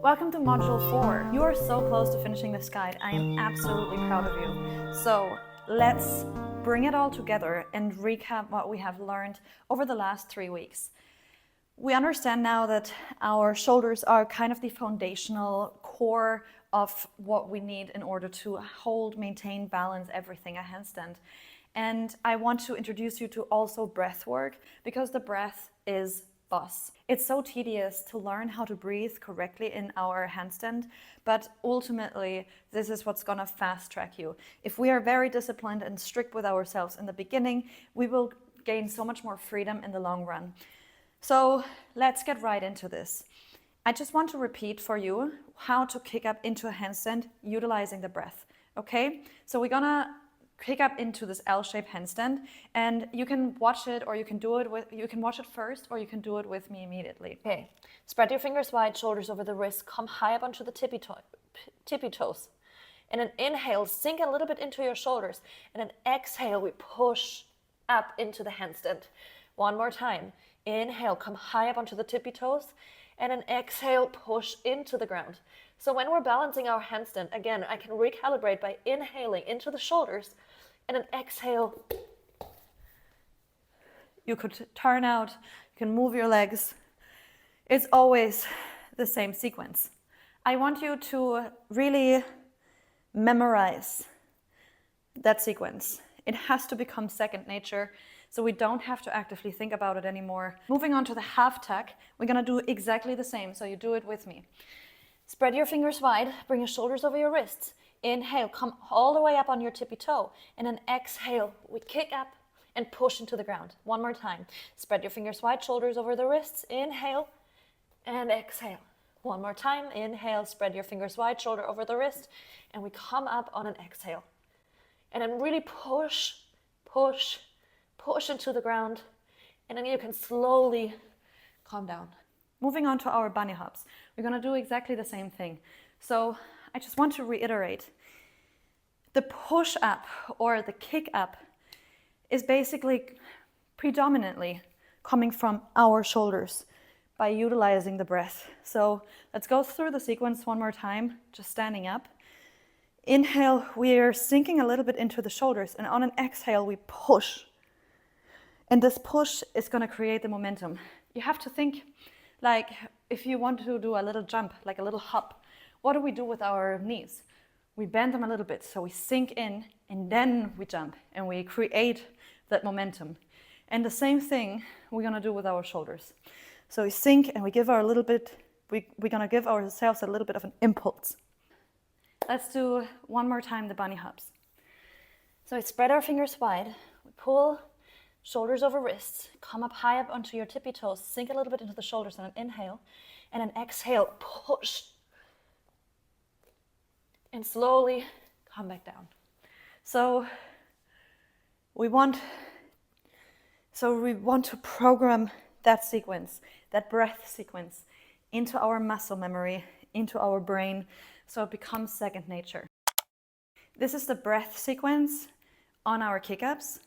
Welcome to Module 4. You are so close to finishing this guide. I am absolutely proud of you. So let's bring it all together and recap what we have learned over the last 3 weeks. We understand now that our shoulders are kind of the foundational core of what we need in order to hold, maintain, balance everything a handstand. And I want to introduce you to also breath work, because the breath is boss. It's so tedious to learn how to breathe correctly in our handstand, but ultimately this is what's gonna fast track you. If we are very disciplined and strict with ourselves in the beginning, we will gain so much more freedom in the long run. So let's get right into this. I just want to repeat for you how to kick up into a handstand utilizing the breath, okay? So we're gonna kick up into this L-shaped handstand, and you can watch it, or you can watch it first, or you can do it with me immediately. Okay, spread your fingers wide, shoulders over the wrist, come high up onto the tippy toes. And an inhale, sink a little bit into your shoulders, and an exhale, we push up into the handstand. One more time. Inhale, come high up onto the tippy toes, and an exhale, push into the ground. So when we're balancing our handstand, again, I can recalibrate by inhaling into the shoulders, and an exhale. You could turn out, you can move your legs. It's always the same sequence. I want you to really memorize that sequence. It has to become second nature, so we don't have to actively think about it anymore. Moving on to the half tuck, we're gonna do exactly the same, so you do it with me. Spread your fingers wide, bring your shoulders over your wrists. Inhale, come all the way up on your tippy toe, and then exhale, we kick up and push into the ground. One more time. Spread your fingers wide, shoulders over the wrists. Inhale and exhale. One more time. Inhale, spread your fingers wide, shoulder over the wrist, and we come up on an exhale. And then really push, push, push into the ground, and then you can slowly calm down. Moving on to our bunny hops. We're gonna do exactly the same thing. So I just want to reiterate, the push up or the kick up is basically predominantly coming from our shoulders by utilizing the breath. So let's go through the sequence one more time, just standing up. Inhale, we're sinking a little bit into the shoulders, and on an exhale, we push. And this push is gonna create the momentum. You have to think like if you want to do a little jump, like a little hop, what do we do with our knees? We bend them a little bit, so we sink in, and then we jump, and we create that momentum. And the same thing we're gonna do with our shoulders. So we sink, and we give we're gonna give ourselves a little bit of an impulse. Let's do one more time the bunny hops. So we spread our fingers wide, we pull shoulders over wrists, come up high up onto your tippy toes, sink a little bit into the shoulders on an inhale, and an exhale, push. And slowly come back down. So we want to program that sequence, that breath sequence, into our muscle memory, into our brain, so it becomes second nature. This is the breath sequence on our kick-ups.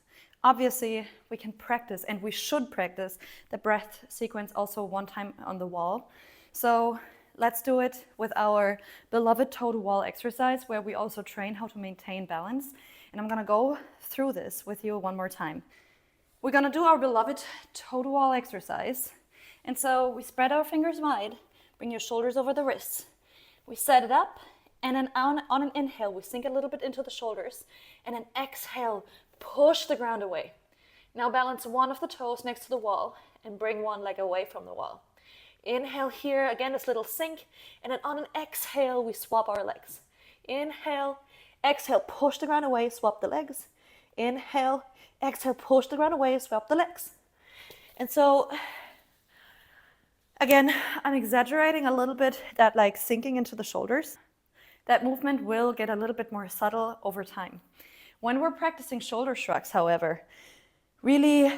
Obviously, we can practice, and we should practice, the breath sequence also one time on the wall. So let's do it with our beloved toe-to-wall exercise, where we also train how to maintain balance. And I'm gonna go through this with you one more time. We're gonna do our beloved toe-to-wall exercise. And so we spread our fingers wide, bring your shoulders over the wrists. We set it up, and then on an inhale, we sink a little bit into the shoulders, and an exhale, push the ground away. Now balance one of the toes next to the wall, and bring one leg away from the wall. Inhale here, again, this little sink, and then on an exhale, we swap our legs. Inhale, exhale, push the ground away, swap the legs. Inhale, exhale, push the ground away, swap the legs. And so, again, I'm exaggerating a little bit that like sinking into the shoulders. That movement will get a little bit more subtle over time. When we're practicing shoulder shrugs, however, really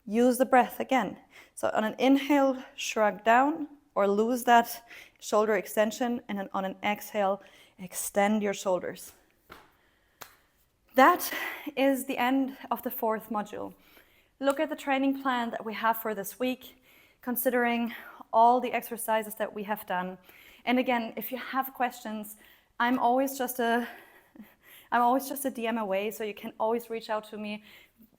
use the breath again. So on an inhale, shrug down or lose that shoulder extension, and then on an exhale, extend your shoulders. That is the end of the fourth module. look at the training plan that we have for this week, considering all the exercises that we have done. And again, if you have questions, I'm always just a DM away, so you can always reach out to me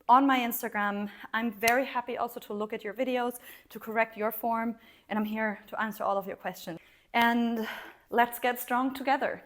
on my Instagram. I'm very happy also to look at your videos, to correct your form, and I'm here to answer all of your questions. And let's get strong together.